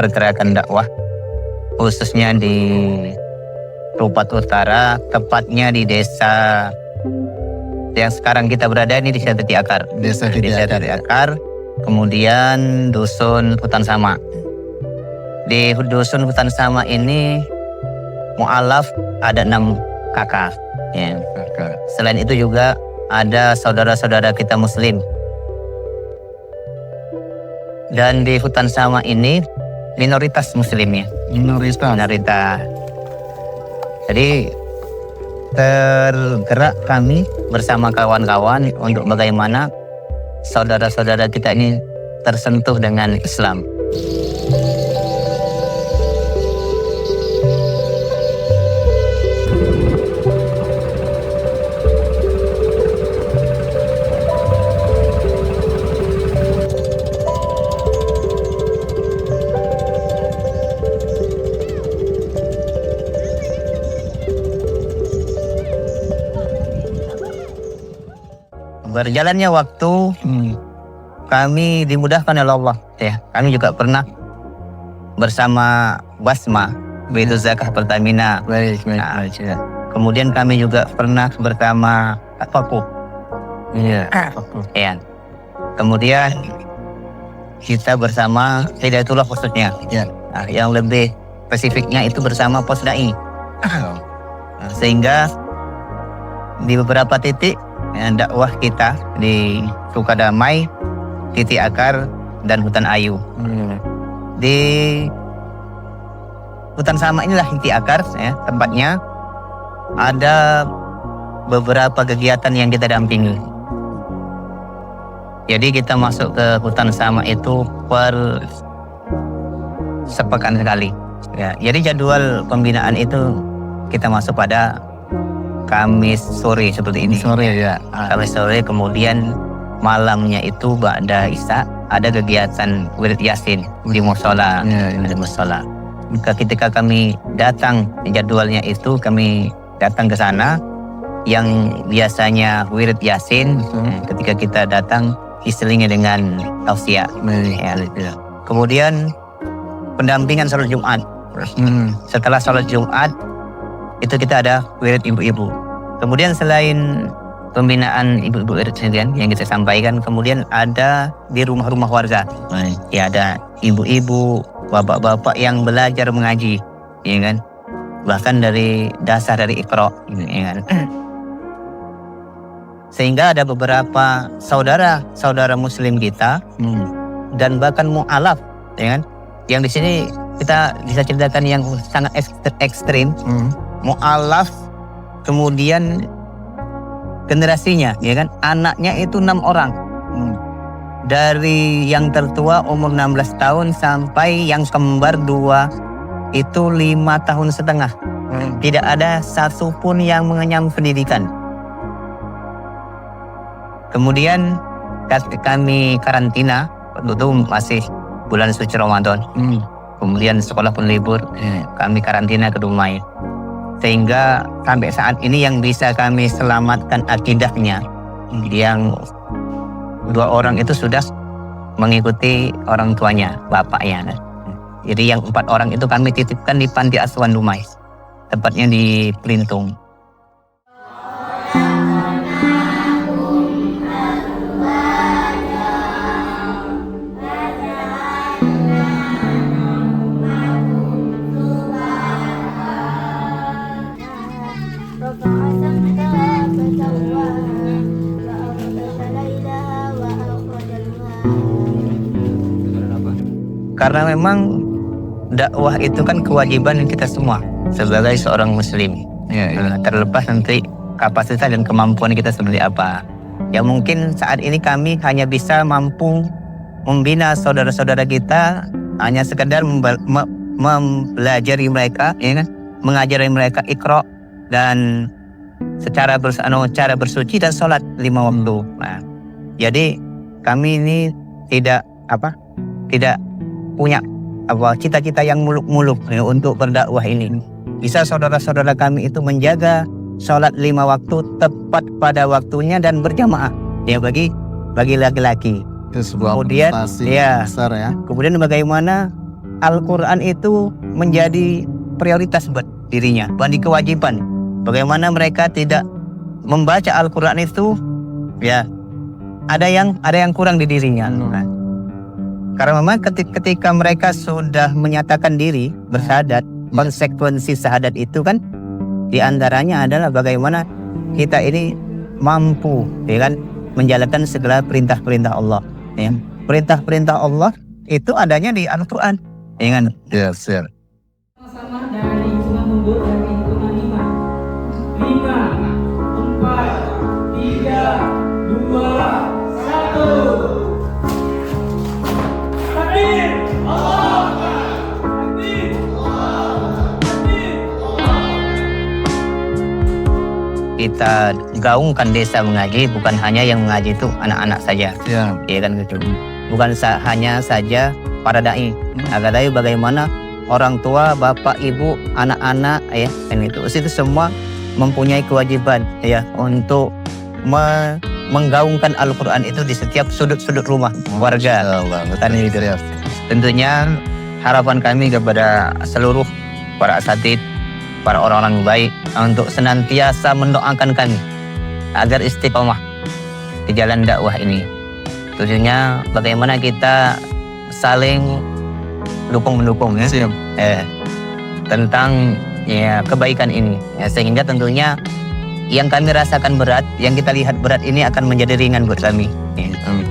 pergerakan dakwah khususnya di Rupat Utara, tepatnya di desa yang sekarang kita berada ini di Desa Titik Akar. Desa Titik Akar, kemudian Dusun Hutan Sama. Di Dusun Hutan Sama ini mu'alaf ada 6 kakak. Ya. Selain itu juga ada saudara-saudara kita muslim. Dan di Hutan Sama ini minoritas muslimnya. Minoritas. Jadi tergerak kami bersama kawan-kawan untuk bagaimana saudara-saudara kita ini tersentuh dengan Islam. Berjalannya waktu, kami dimudahkan oleh Allah. Ya, kami juga pernah bersama Basma, Baitul Zakah Pertamina. Kemudian kami juga pernah bersama Fakuh. Ya. Kemudian kita bersama Hidayatullah khususnya. Nah, yang lebih spesifiknya itu bersama Posdai. Sehingga di beberapa titik dakwah kita di Sukadamai, Titik Akar, dan Hutan Ayu. Di Hutan Sama inilah Titik Akar, ya, tempatnya ada beberapa kegiatan yang kita dampingi. Jadi kita masuk ke Hutan Sama itu per sepekan sekali. Ya, jadi jadwal pembinaan itu kita masuk pada Kamis sore seperti ini. Kamis sore, kemudian malamnya itu ba'da Isya ada kegiatan wirid Yasin di musola. Di musola. Ketika kami datang, jadwalnya itu kami datang ke sana yang biasanya wirid Yasin, ketika kita datang istilingi dengan tausiah. Kemudian pendampingan sholat Jumat. Setelah sholat Jumat itu kita ada wirid ibu-ibu. Kemudian selain pembinaan ibu-ibu wirid sendirian yang kita sampaikan, kemudian ada di rumah-rumah warga. Ya, ada ibu-ibu, bapak-bapak yang belajar mengaji, ya kan? Bahkan dari dasar dari Iqra, ya kan? Sehingga ada beberapa saudara muslim kita dan bahkan mu'alaf, ya kan? Yang di sini kita bisa ceritakan yang sangat ekstrim. Mu'alaf, kemudian generasinya, ya kan, anaknya itu 6 orang. Dari yang tertua umur 16 tahun sampai yang kembar 2 itu 5 tahun setengah. Tidak ada satu pun yang mengenyam pendidikan. Kemudian kami karantina, waktu itu masih bulan suci Ramadan. Kemudian sekolah pun libur, kami karantina ke Dumai. Sehingga sampai saat ini yang bisa kami selamatkan akidahnya, yang 2 orang itu sudah mengikuti orang tuanya, bapaknya. Jadi yang 4 orang itu kami titipkan di Panti Asuhan Dumai, tepatnya di Pelintung. Karena memang dakwah itu kan kewajiban kita semua sebagai seorang muslim. Terlepas nanti kapasitas dan kemampuan kita seperti apa. Ya mungkin saat ini kami hanya bisa mampu membina saudara-saudara kita, hanya sekedar mempelajari mereka, ya kan? Mengajari mereka Iqra dan cara bersuci dan sholat 5 waktu. Nah, jadi kami ini tidak punya cita-cita yang muluk-muluk ya, untuk berdakwah ini. Bisa saudara-saudara kami itu menjaga sholat 5 waktu tepat pada waktunya dan berjamaah ya bagi laki-laki. Itu sebuah kemudian prestasi besar ya. Kemudian bagaimana Al-Quran itu menjadi prioritas buat dirinya, bukan kewajiban. Bagaimana mereka tidak membaca Al-Quran itu, ya ada yang kurang di dirinya. Karena memang ketika mereka sudah menyatakan diri bersyahadat, konsekuensi syahadat itu kan diantaranya adalah bagaimana kita ini mampu, ya kan, menjalankan segala perintah-perintah Allah. Ya. Perintah-perintah Allah itu adanya di Al-Quran. Ya kan? Yes, yes. Sama dari hitungan mundur dari hitungan 5, 4, 3, 2, 1. Takbir! Allah Akbar! Takbir! Takbir! Kita gaungkan desa mengaji, bukan hanya yang mengaji itu anak-anak saja. Ya. Ya kan gitu. Bukan hanya saja para dai. Agar dai bagaimana orang tua, bapak, ibu, anak-anak, ya kan itu semua mempunyai kewajiban ya untuk menggaungkan Al-Quran itu di setiap sudut-sudut rumah warga. Kan itu. Tentunya harapan kami kepada seluruh para asatid, para orang-orang baik untuk senantiasa mendoakan kami agar istiqomah di jalan dakwah ini. Tentunya bagaimana kita saling dukung-mendukung ya, tentang ya kebaikan ini ya, sehingga tentunya yang kami rasakan berat, yang kita lihat berat ini akan menjadi ringan buat kami. Amin.